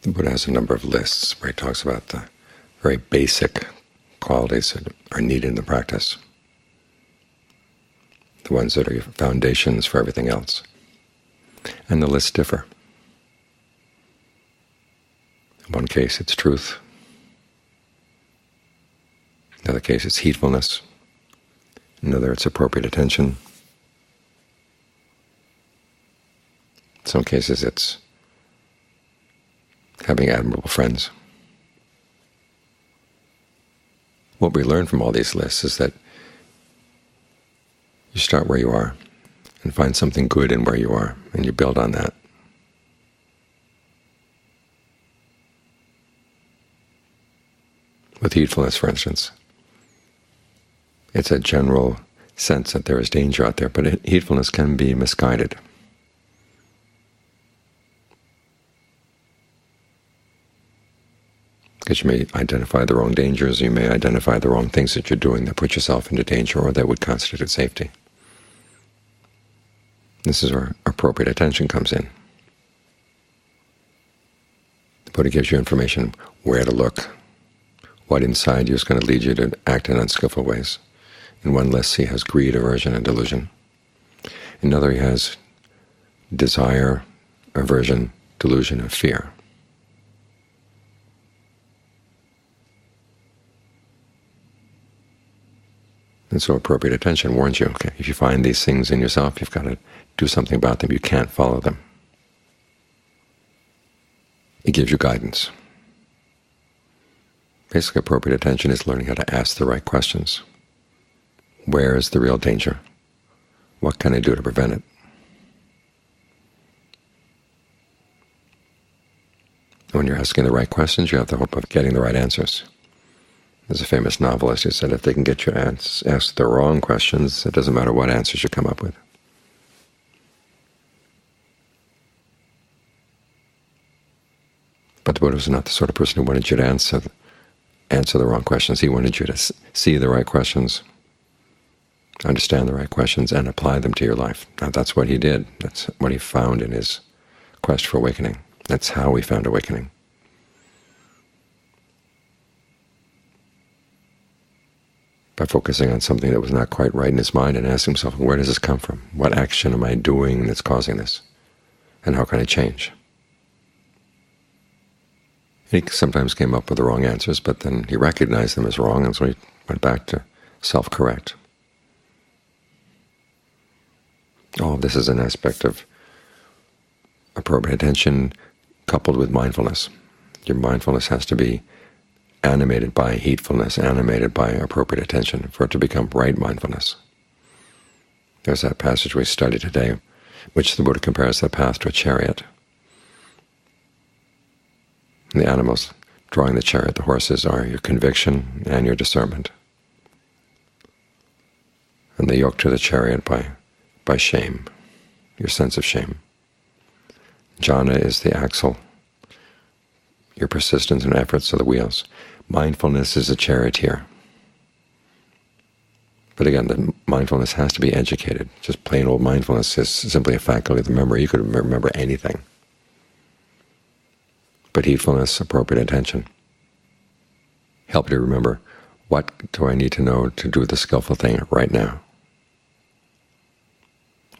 The Buddha has a number of lists where he talks about the very basic qualities that are needed in the practice, the ones that are foundations for everything else. And the lists differ. In one case it's truth, in another case it's heedfulness, in another it's appropriate attention, in some cases it's having admirable friends. What we learn from all these lists is that you start where you are and find something good in where you are, and you build on that. With heedfulness, for instance, it's a general sense that there is danger out there, but heedfulness can be misguided. Because you may identify the wrong dangers, you may identify the wrong things that you're doing that put yourself into danger or that would constitute safety. This is where appropriate attention comes in. The Buddha gives you information where to look, what inside you is going to lead you to act in unskillful ways. In one list he has greed, aversion, and delusion. In another he has desire, aversion, delusion, and fear. And so appropriate attention warns you, okay, if you find these things in yourself, you've got to do something about them. You can't follow them. It gives you guidance. Basically, appropriate attention is learning how to ask the right questions. Where is the real danger? What can I do to prevent it? When you're asking the right questions, you have the hope of getting the right answers. There's a famous novelist who said if they can get you to ask the wrong questions, it doesn't matter what answers you come up with. But the Buddha was not the sort of person who wanted you to answer the wrong questions. He wanted you to see the right questions, understand the right questions, and apply them to your life. Now that's what he did. That's what he found in his quest for awakening. That's how he found awakening. By focusing on something that was not quite right in his mind and asking himself, where does this come from? What action am I doing that's causing this? And how can I change? He sometimes came up with the wrong answers, but then he recognized them as wrong, and so he went back to self-correct. All of this is an aspect of appropriate attention coupled with mindfulness. Your mindfulness has to be animated by heedfulness, animated by appropriate attention, for it to become right mindfulness. There's that passage we studied today, which the Buddha compares the path to a chariot. And the animals drawing the chariot, the horses, are your conviction and your discernment. And they yoke to the chariot by shame, your sense of shame. Jhana is the axle, your persistence and efforts are the wheels. Mindfulness is a charioteer. But again, the mindfulness has to be educated. Just plain old mindfulness is simply a faculty of the memory. You could remember anything. But heedfulness, appropriate attention, help you to remember, what do I need to know to do the skillful thing right now?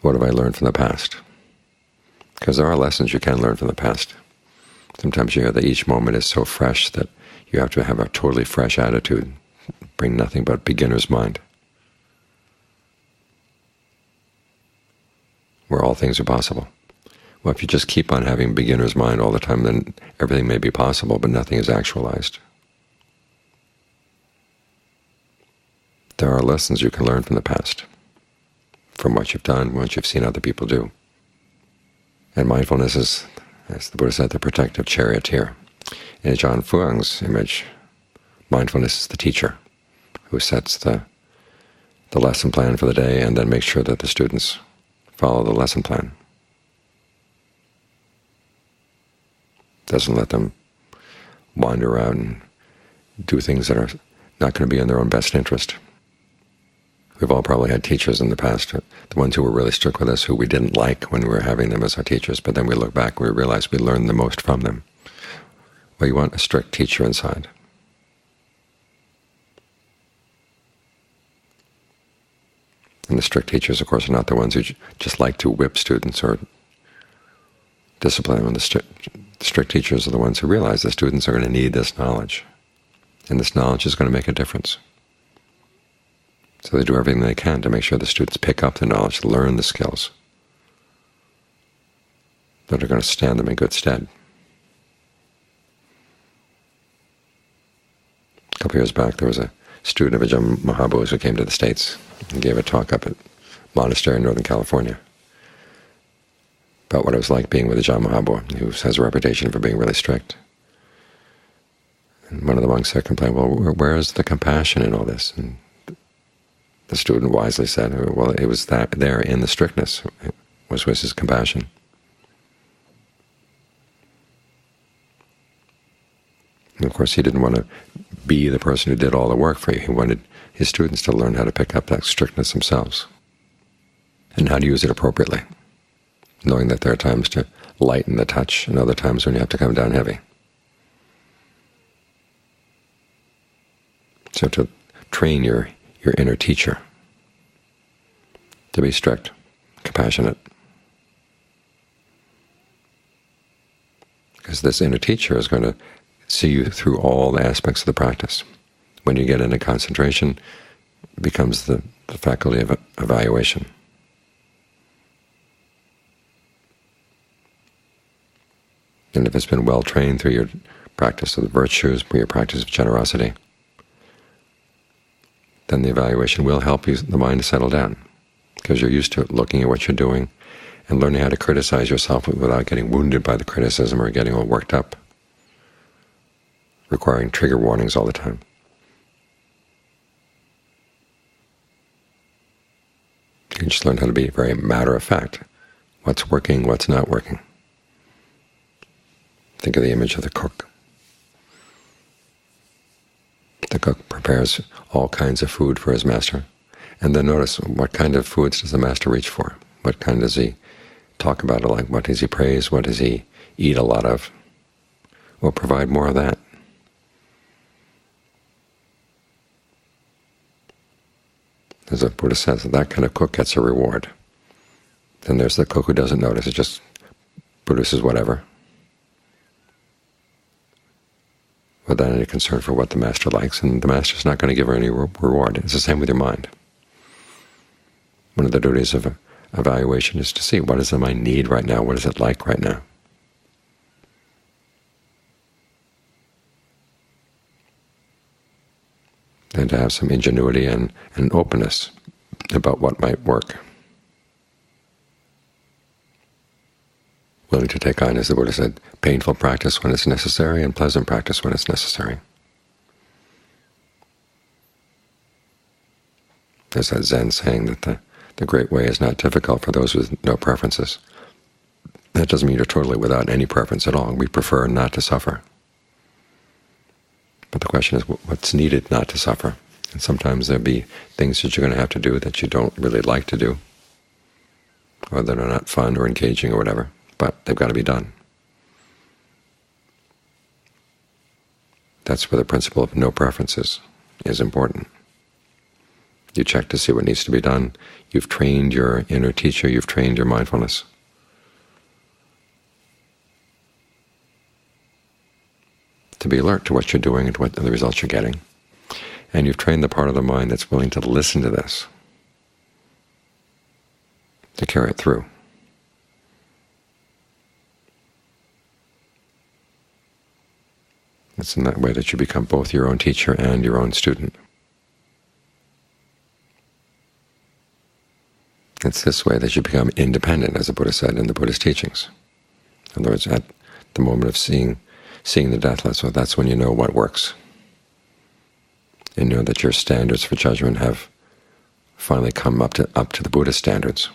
What have I learned from the past? Because there are lessons you can learn from the past. Sometimes you hear that each moment is so fresh that you have to have a totally fresh attitude, bring nothing but beginner's mind, where all things are possible. Well, if you just keep on having beginner's mind all the time, then everything may be possible, but nothing is actualized. There are lessons you can learn from the past, from what you've done, what you've seen other people do. And mindfulness is, as the Buddha said, the protective charioteer. In John Fuang's image, mindfulness is the teacher who sets the lesson plan for the day and then makes sure that the students follow the lesson plan. Doesn't let them wander around and do things that are not going to be in their own best interest. We've all probably had teachers in the past, the ones who were really strict with us, who we didn't like when we were having them as our teachers, but then we look back and we realize we learned the most from them. Well, you want a strict teacher inside. And the strict teachers, of course, are not the ones who just like to whip students or discipline them. The strict teachers are the ones who realize the students are going to need this knowledge, and this knowledge is going to make a difference. So they do everything they can to make sure the students pick up the knowledge, learn the skills that are going to stand them in good stead. A couple years back, there was a student of Ajahn Mahabodhi who came to the States and gave a talk up at a monastery in Northern California about what it was like being with Ajahn Mahabodhi, who has a reputation for being really strict. And one of the monks there complained, well, where is the compassion in all this? And the student wisely said, well, it was that there in the strictness was his compassion. And of course, he didn't want to be the person who did all the work for you. He wanted his students to learn how to pick up that strictness themselves and how to use it appropriately, knowing that there are times to lighten the touch and other times when you have to come down heavy. So to train your inner teacher to be strict, compassionate, because this inner teacher is going to see you through all the aspects of the practice. When you get into concentration, it becomes the faculty of evaluation. And if it's been well trained through your practice of the virtues, your practice of generosity, then the evaluation will help you, the mind to settle down, because you're used to looking at what you're doing and learning how to criticize yourself without getting wounded by the criticism or getting all worked up, requiring trigger warnings all the time. You can just learn how to be very matter-of-fact. What's working, what's not working. Think of the image of the cook. The cook prepares all kinds of food for his master, and then notice what kind of foods does the master reach for? What kind does he talk about? Like what does he praise? What does he eat a lot of? Well, provide more of that. As the Buddha says, that kind of cook gets a reward. Then there's the cook who doesn't notice. It just produces whatever, without any concern for what the master likes, and the master's not going to give her any reward. It's the same with your mind. One of the duties of evaluation is to see what does the mind need right now, what is it like right now. And to have some ingenuity and openness about what might work. Willing to take on, as the Buddha said, painful practice when it's necessary and pleasant practice when it's necessary. There's that Zen saying that the great way is not difficult for those with no preferences. That doesn't mean you're totally without any preference at all. We prefer not to suffer. But the question is, what's needed not to suffer? And sometimes there'll be things that you're going to have to do that you don't really like to do, or that are not fun or engaging or whatever, but they've got to be done. That's where the principle of no preferences is important. You check to see what needs to be done. You've trained your inner teacher. You've trained your mindfulness. To be alert to what you're doing and what the results you're getting. And you've trained the part of the mind that's willing to listen to this, to carry it through. It's in that way that you become both your own teacher and your own student. It's this way that you become independent, as the Buddha said in the Buddhist teachings. In other words, at the moment of seeing the deathless, well, that's when you know what works. You know that your standards for judgment have finally come up to the Buddhist standards.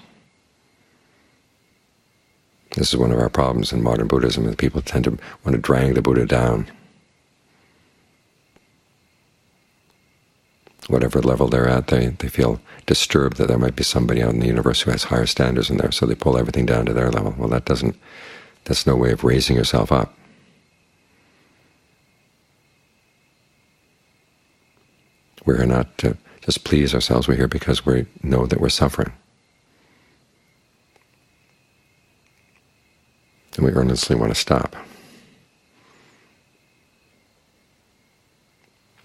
This is one of our problems in modern Buddhism, that people tend to want to drag the Buddha down. Whatever level they're at, they feel disturbed that there might be somebody out in the universe who has higher standards than theirs, so they pull everything down to their level. Well, that's no way of raising yourself up. We're here not to just please ourselves. We're here because we know that we're suffering. And we earnestly want to stop.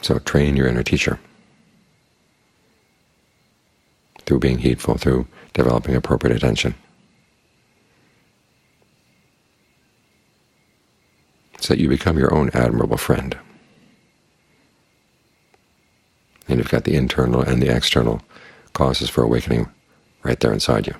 So train your inner teacher through being heedful, through developing appropriate attention, so that you become your own admirable friend. And you've got the internal and the external causes for awakening right there inside you.